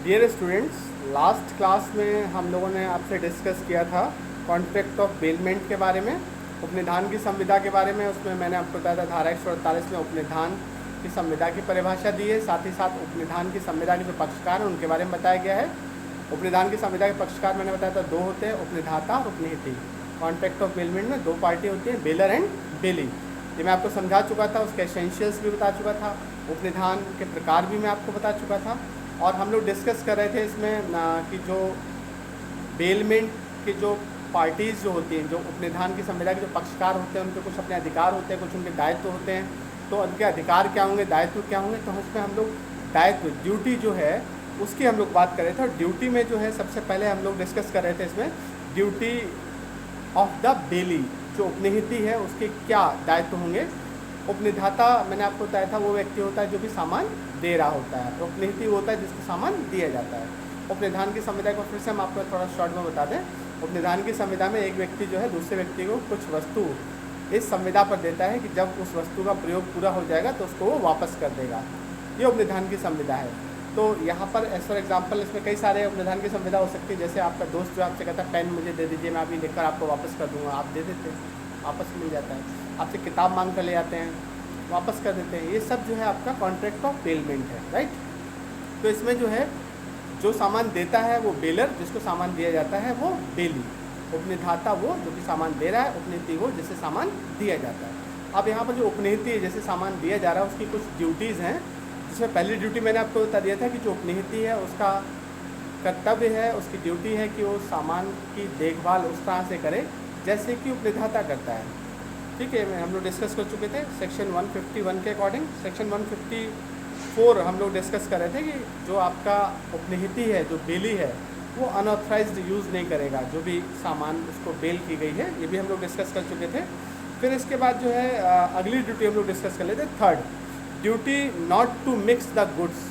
Dear students, last class में हम लोगों ने आपसे डिस्कस किया था कॉन्ट्रैक्ट ऑफ बेलमेंट के बारे में, उपनिधान की संविदा के बारे में। उसमें मैंने आपको बताया था धारा 148 में उपनिधान की संविदा की परिभाषा दी है, साथ ही साथ उपनिधान की संविदा के जो पक्षकार हैं उनके बारे में बताया गया है। उपनिधान की संविदा के पक्षकार मैंने बताया था दो होते हैं, उपनिधाता और उपनिहिती। कॉन्ट्रैक्ट ऑफ बेलमेंट में दो पार्टी होती हैं, बेलर एंड बेली। ये मैं आपको समझा चुका था, उसके एसेंशियल्स भी बता चुका था, उपनिधान के प्रकार भी मैं आपको बता चुका था। और हम लोग डिस्कस कर रहे थे इसमें कि जो बेलमेंट की जो पार्टीज़ जो होती हैं, जो उपनिधान की संविदा के जो पक्षकार होते हैं, उनके कुछ अपने अधिकार होते हैं, कुछ उनके दायित्व होते हैं। तो उनके अधिकार क्या होंगे, दायित्व क्या होंगे, तो उसमें हम लोग दायित्व ड्यूटी जो है उसकी हम लोग बात कर रहे थे। और ड्यूटी में जो है सबसे पहले हम लोग डिस्कस कर रहे थे इसमें ड्यूटी ऑफ द बेली, जो उपनिहिती है उसके क्या दायित्व होंगे। उपनिधाता मैंने आपको बताया था वो व्यक्ति होता है जो भी सामान दे रहा होता है, तो उपनिहिती वो होता है जिसको सामान दिया जाता है। उपनिधान की संविदा को फिर से हम आपको थोड़ा शॉर्ट में बता दें। उपनिधान की संविदा में एक व्यक्ति जो है दूसरे व्यक्ति को कुछ वस्तु इस संविदा पर देता है कि जब उस वस्तु का प्रयोग पूरा हो जाएगा तो उसको वो वापस कर देगा। ये उपनिधान की संविदा है। तो यहाँ पर एज फॉर एग्जाम्पल इसमें कई सारे उपनिधान की संविदा हो सकती है। जैसे आपका दोस्त जो आपसे कहता है पेन मुझे दे दीजिए, मैं अभी लिखकर आपको वापस कर दूँगा, आप दे देते हैं, वापस मिल जाता है। आपसे किताब मांग कर ले आते हैं, वापस कर देते हैं। ये सब जो है आपका कॉन्ट्रैक्ट ऑफ बेलमेंट है, राइट। तो इसमें जो है जो सामान देता है वो बेलर, जिसको सामान दिया जाता है वो बेली। उपनिधाता वो जो कि सामान दे रहा है, उपनिहिती वो जिसे सामान दिया जाता है। अब यहाँ पर जो उपनिहिती है जैसे सामान दिया जा रहा है उसकी कुछ ड्यूटीज़ हैं, जिसमें पहली ड्यूटी मैंने आपको बता दिया था कि जो उपनिहिती है उसका कर्तव्य है, उसकी ड्यूटी है कि वो सामान की देखभाल उस तरह से करे जैसे कि उपनिधाता करता है। ठीक है, हम लोग डिस्कस कर चुके थे सेक्शन 151 के अकॉर्डिंग। सेक्शन 154 हम लोग डिस्कस कर रहे थे कि जो आपका उपनिहिती है, जो बेली है, वो अनऑथराइज्ड यूज़ नहीं करेगा जो भी सामान उसको बेल की गई है। ये भी हम लोग डिस्कस कर चुके थे। फिर इसके बाद जो है अगली ड्यूटी हम लोग डिस्कस कर लेते। Third duty not to mix the goods,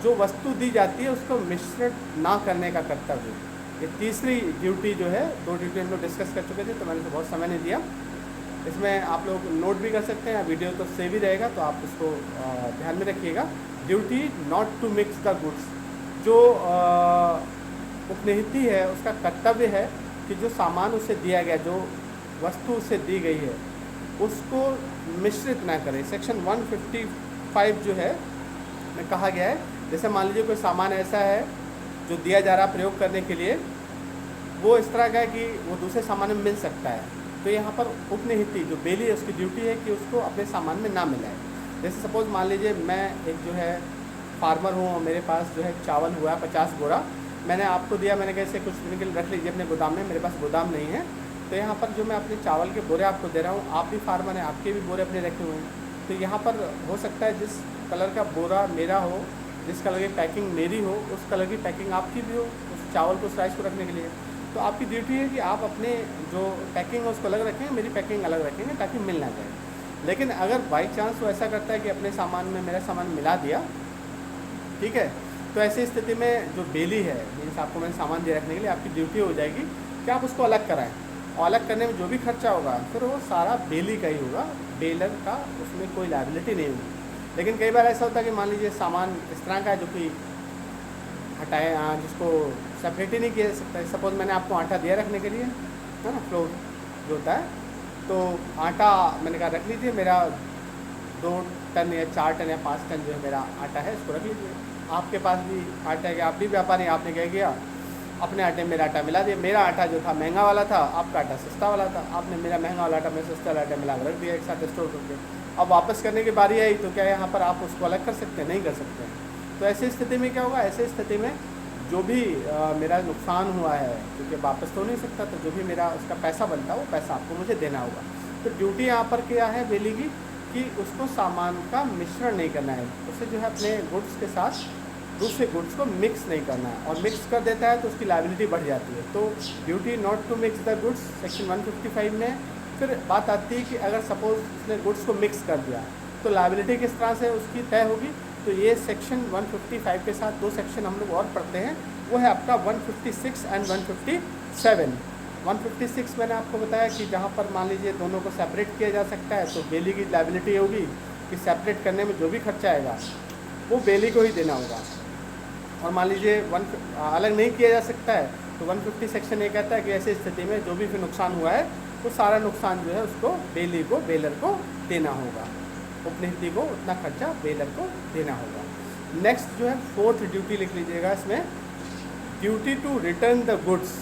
जो वस्तु दी जाती है उसको मिश्रण ना करने का कर्तव्य। ये तीसरी ड्यूटी जो है, दो ड्यूटी हम लोग डिस्कस कर चुके थे तो मैंने तो बहुत समय नहीं दिया। इसमें आप लोग नोट भी कर सकते हैं, वीडियो तो सेव ही रहेगा तो आप उसको ध्यान में रखिएगा। Duty not to mix the goods, जो उपनिहिती है उसका कर्तव्य है कि जो सामान उसे दिया गया, जो वस्तु उसे दी गई है उसको मिश्रित ना करें। सेक्शन 155 जो है में कहा गया है, जैसे मान लीजिए कोई सामान ऐसा है जो दिया जा रहा प्रयोग करने के लिए, वो इस तरह का है कि वो दूसरे सामान में मिल सकता है, तो यहाँ पर उपनिहिती जो बेली है उसकी ड्यूटी है कि उसको अपने सामान में ना मिलाए। जैसे सपोज़ मान लीजिए मैं एक जो है फार्मर हूँ और मेरे पास जो है चावल हुआ है 50 बोरा, मैंने आपको दिया, मैंने कैसे कुछ दिन के लिए रख लीजिए अपने गोदाम में, मेरे पास गोदाम नहीं है। तो यहाँ पर जो मैं अपने चावल के बोरे आपको दे रहा हूँ, आप भी फार्मर हैं, आपके भी बोरे अपने रखे हुए हैं। तो यहाँ पर हो सकता है जिस कलर का बोरा मेरा हो, जिस कलर की पैकिंग मेरी हो, उस कलर की पैकिंग आपकी भी हो, उस चावल को, उस राइस को रखने के लिए। तो आपकी ड्यूटी है कि आप अपने जो पैकिंग है उसको अलग रखेंगे, मेरी पैकिंग अलग रखेंगे ताकि मिल ना जाए। लेकिन अगर बाई चांस वो ऐसा करता है कि अपने सामान में मेरा सामान मिला दिया, ठीक है, तो ऐसी स्थिति में जो बेली है, मीन्स आपको मैंने सामान दे रखने के लिए, आपकी ड्यूटी हो जाएगी कि आप उसको अलग कराएं। और अलग करने में जो भी खर्चा होगा फिर वो सारा बेली का ही होगा, बेलर का उसमें कोई लायबिलिटी नहीं होगी। लेकिन कई बार ऐसा होता है कि मान लीजिए सामान इस तरह का है जो कि हटाए, जिसको सेपरेट ही नहीं किया जा सकता है। सपोज़ मैंने आपको आटा दिया रखने के लिए, है ना, फ्लोर जो होता है, तो आटा मैंने कहा रख लीजिए, मेरा 2 टन या 4 टन या 5 टन जो है मेरा आटा है, इसको रख लीजिए। आपके पास भी आटा है, आप भी व्यापारी, आपने क्या किया, अपने आटे में मेरा आटा मिला दिया। मेरा आटा जो था महंगा वाला था, आपका आटा सस्ता वाला था, आपने मेरा महंगा वाला आटा मेरा सस्ता वाला आटा मिला कर रख दिया एक साथ स्टोर करके। अब वापस करने की बारी आई तो क्या यहाँ पर आप उसको अलग कर सकते हैं? नहीं कर सकते हैं। तो ऐसी स्थिति में क्या होगा, ऐसी स्थिति में जो भी मेरा नुकसान हुआ है, क्योंकि वापस तो नहीं सकता, तो जो भी मेरा उसका पैसा बनता है वो पैसा आपको मुझे देना होगा। तो ड्यूटी यहाँ पर क्या है बेली की, कि उसको सामान का मिश्रण नहीं करना है, उसे जो है अपने गुड्स के साथ दूसरे गुड्स को मिक्स नहीं करना है, और मिक्स कर देता है तो उसकी लायबिलिटी बढ़ जाती है। तो duty not to mix the goods section 155 में फिर बात आती है कि अगर सपोज उसने गुड्स को मिक्स कर दिया तो लायबिलिटी किस तरह से उसकी तय होगी। तो ये सेक्शन 155 के साथ 2 सेक्शन हम लोग और पढ़ते हैं, वो है आपका 156 एंड 157। 156 मैंने आपको बताया कि जहाँ पर मान लीजिए दोनों को सेपरेट किया जा सकता है, तो बेली की लायबिलिटी होगी कि सेपरेट करने में जो भी खर्चा आएगा वो बेली को ही देना होगा। और मान लीजिए अलग नहीं किया जा सकता है, तो 150 सेक्शन ये कहता है कि ऐसी स्थिति में जो भी फिर नुकसान हुआ है वो सारा नुकसान जो है उसको बेलर को देना होगा, उपनिहिती को उतना खर्चा बेलर को देना होगा। नेक्स्ट जो है फोर्थ ड्यूटी लिख लीजिएगा इसमें, duty to return the goods,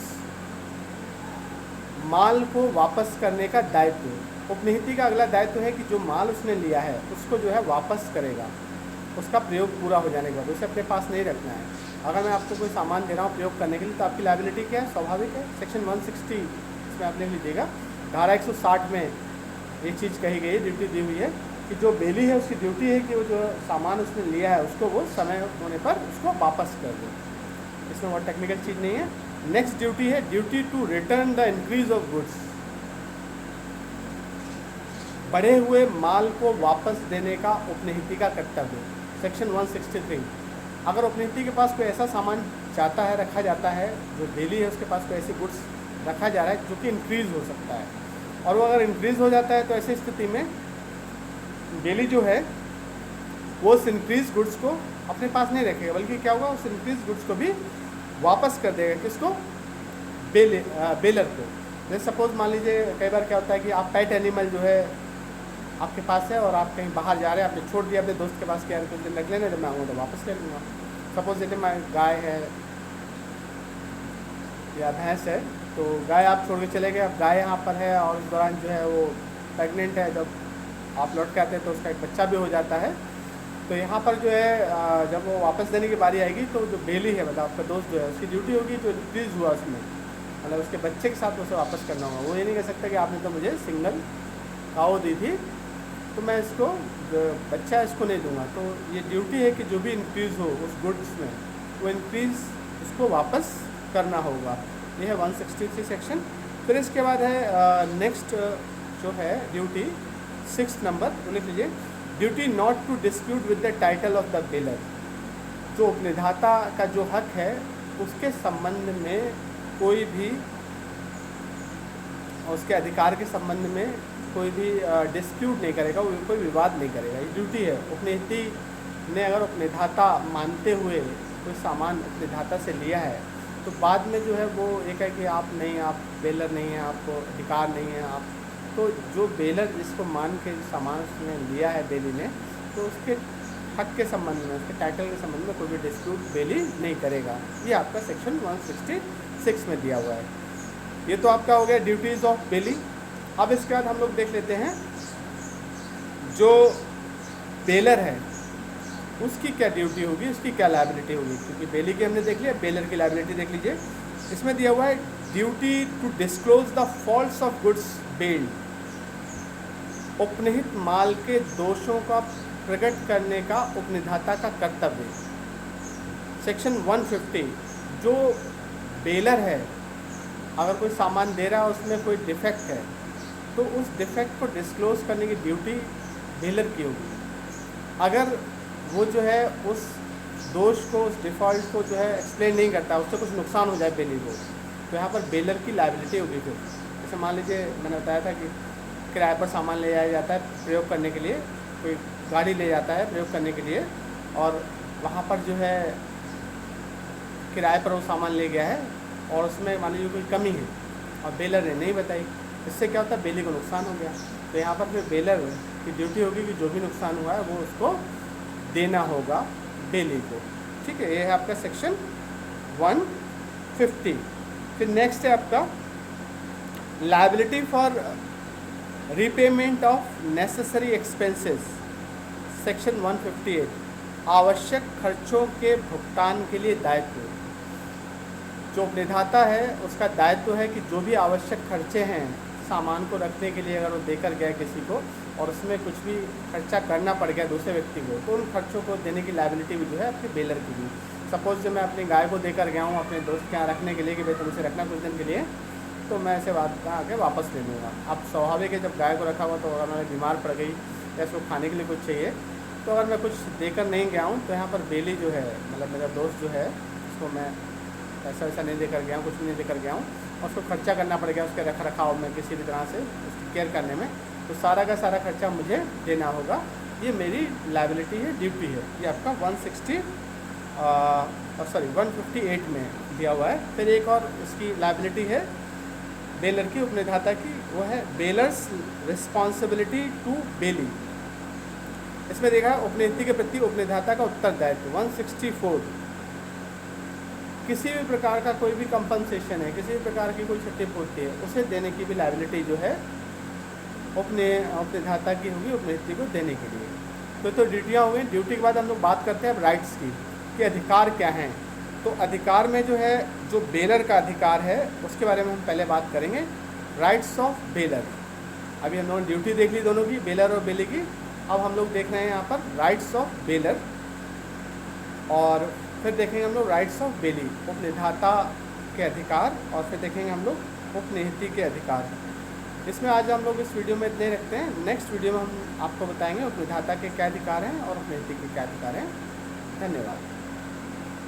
माल को वापस करने का दायित्व। उपनिहिती का अगला दायित्व है कि जो माल उसने लिया है उसको जो है वापस करेगा, उसका प्रयोग पूरा हो जाने के बाद, उसे अपने पास नहीं रखना है। अगर मैं आपको कोई सामान दे रहा हूँ प्रयोग करने के लिए तो आपकी लायबिलिटी क्या है, स्वाभाविक है, सेक्शन 160 इसमें आप लिख लीजिएगा, धारा 160 में ये चीज़ कही गई, ड्यूटी दी हुई है कि जो बेली है उसकी ड्यूटी है कि वो जो सामान उसने लिया है उसको वो समय होने पर उसको वापस कर दे। इसमें बहुत टेक्निकल चीज़ नहीं है। नेक्स्ट ड्यूटी है duty to return the increase of goods, बढ़े हुए माल को वापस देने का उपनिहिती का कर्तव्य, सेक्शन 163। अगर उपनिहिती के पास कोई ऐसा सामान जाता है, रखा जाता है, जो बेली है उसके पास कोई ऐसी गुड्स रखा जा रहा है जो कि इंक्रीज़ हो सकता है, और वो अगर इंक्रीज़ हो जाता है तो ऐसी स्थिति में बेली जो है वो उस इंक्रीज गुड्स को अपने पास नहीं रखेगा, बल्कि क्या होगा, उस इंक्रीज गुड्स को भी वापस कर देगा। किसको? बेलर को। जैसे सपोज मान लीजिए कई बार क्या होता है कि आप पेट एनिमल जो है आपके पास है और आप कहीं बाहर जा रहे हैं, आपने छोड़ दिया अपने दोस्त के पास कि यार कुछ दिन रख लेना, जब मैं आऊँगा तो वापस ले लूँगा। सपोज जैसे मैं गाय है या भैंस है, तो गाय आप छोड़ के चले गए, अब गाय यहाँ पर है और उस दौरान जो है वो प्रेग्नेंट है, जब आप लौट के आते हैं तो उसका एक बच्चा भी हो जाता है। तो यहाँ पर जो है जब वो वापस देने की बारी आएगी तो जो बेली है, मतलब आपका दोस्त जो है, उसकी ड्यूटी होगी जो इंक्रीज़ हुआ उसमें, मतलब उसके बच्चे के साथ उसे वापस करना होगा। वो ये नहीं कह सकता कि आपने तो मुझे सिंगल काऊ दी थी तो मैं इसको जो बच्चा इसको नहीं दूंगा। तो ये ड्यूटी है कि जो भी इंक्रीज़ हो उस गुड्स में, वो इंक्रीज़ उसको वापस करना होगा। ये है 163 सेक्शन। फिर इसके बाद है नेक्स्ट जो है ड्यूटी 6 नंबर, तो लिख लीजिए, duty not to dispute with the title of the bailor. जो उपनिधाता का जो हक है उसके संबंध में कोई भी, उसके अधिकार के संबंध में कोई भी डिस्प्यूट नहीं करेगा, वो कोई विवाद नहीं करेगा। ये ड्यूटी है। उपनिधि ने अगर उपनिधाता मानते हुए कोई सामान उपनिधाता से लिया है तो बाद में जो है वो एक है कि आप नहीं, आप बेलर नहीं हैं, आपको अधिकार नहीं है, आप तो जो बेलर जिसको मान के सामान उसने लिया है बेली ने, तो उसके हक के संबंध में, उसके टाइटल के संबंध में कोई भी डिस्प्यूट बेली नहीं करेगा। ये आपका सेक्शन 166 में दिया हुआ है। ये तो आपका हो गया ड्यूटीज़ ऑफ बेली। अब इसके बाद हम लोग देख लेते हैं जो बेलर है उसकी क्या ड्यूटी होगी, उसकी क्या लायबिलिटी होगी। क्योंकि बेली की हमने देख लिया, बेलर की लायबिलिटी देख लीजिए। इसमें दिया हुआ है duty to disclose the faults of goods bailed, उपनिहित माल के दोषों का प्रकट करने का उपनिधाता का कर्तव्य। सेक्शन 150, जो बेलर है अगर कोई सामान दे रहा है उसमें कोई डिफेक्ट है तो उस डिफेक्ट को डिस्क्लोज करने की ड्यूटी बेलर की होगी। अगर वो जो है उस दोष को, उस डिफ़ॉल्ट को जो है एक्सप्लेन नहीं करता, उससे कुछ नुकसान हो जाए बेली को, तो यहाँ पर बेलर की लायबिलिटी होगी। फिर जैसे मान लीजिए मैंने बताया था कि किराए पर सामान ले जाया जाता है प्रयोग करने के लिए, कोई गाड़ी ले जाता है प्रयोग करने के लिए और वहाँ पर जो है किराए पर वो सामान ले गया है और उसमें मान लीजिए कोई कमी है और बेलर ने नहीं बताई, इससे क्या होता है, बेली को नुकसान हो गया। तो यहाँ पर फिर बेलर की ड्यूटी होगी कि जो भी नुकसान हुआ है वो उसको देना होगा बेली को। ठीक है, ये है आपका सेक्शन 150। फिर नेक्स्ट है आपका liability for repayment of necessary expenses, section 158, आवश्यक खर्चों के भुगतान के लिए दायित्व। जो उपनिधाता है उसका दायित्व है कि जो भी आवश्यक खर्चे हैं सामान को रखने के लिए, अगर वो देकर गया किसी को और उसमें कुछ भी खर्चा करना पड़ गया दूसरे व्यक्ति को, तो उन खर्चों को देने की लायबिलिटी भी जो है आपके बेलर की भी। सपोज जो मैं अपनी गाय को देकर गया हूँ अपने दोस्त के यहाँ रखने के लिए कि भाई तुम इसे रखना कुछ दिन के लिए, तो मैं इसे आके वापस ले लूँगा। अब स्वाभाविक है जब गाय को रखा हुआ तो अगर मैं बीमार पड़ गई या उसको खाने के लिए कुछ चाहिए, तो अगर मैं कुछ देकर नहीं गया हूँ तो यहाँ पर बेली जो है, मतलब मेरा दोस्त जो है, उसको मैं पैसा वैसा नहीं देकर गया हूँ, कुछ भी नहीं देकर गया हूँ, और उसको खर्चा करना पड़ गया उसके रख रखाव में किसी भी तरह से उसकी केयर करने में, तो सारा का सारा खर्चा मुझे देना होगा। ये मेरी लायबिलिटी है, ड्यूटी है। ये आपका 160 सॉरी 158 में दिया हुआ है। फिर एक और इसकी लायबिलिटी है बेलर की, उपनिधाता की, वो है बेलर्स रिस्पॉन्सिबिलिटी टू बेली। इसमें देखा उपनिधि के प्रति उपनिधाता का उत्तरदायित्व 164। किसी भी प्रकार का कोई भी कंपनसेशन है, किसी भी प्रकार की कोई क्षतिपूर्ति है, उसे देने की भी लायबिलिटी जो है उपनिधाता की होगी उपनिधि को देने के लिए। तो ड्यूटियाँ हो गई। ड्यूटी के बाद हम लोग बात करते हैं अब राइट्स की, कि अधिकार क्या हैं। तो अधिकार में जो है, जो बेलर का अधिकार है उसके बारे में हम पहले बात करेंगे। राइट्स ऑफ बेलर, अभी हम लोगों ने ड्यूटी देख ली दोनों की, बेलर और बेली की। अब हम लोग देख रहे हैं यहाँ पर राइट्स ऑफ बेलर, और फिर देखेंगे हम लोग राइट्स ऑफ बेली, उपनिधाता के अधिकार, और फिर देखेंगे हम लोग उपनिधि के अधिकार। इसमें आज हम लोग इस वीडियो में इतने रखते हैं। नेक्स्ट वीडियो में हम आपको बताएंगे उपनिधाता के क्या अधिकार हैं और उपनिधि के क्या अधिकार हैं। धन्यवाद।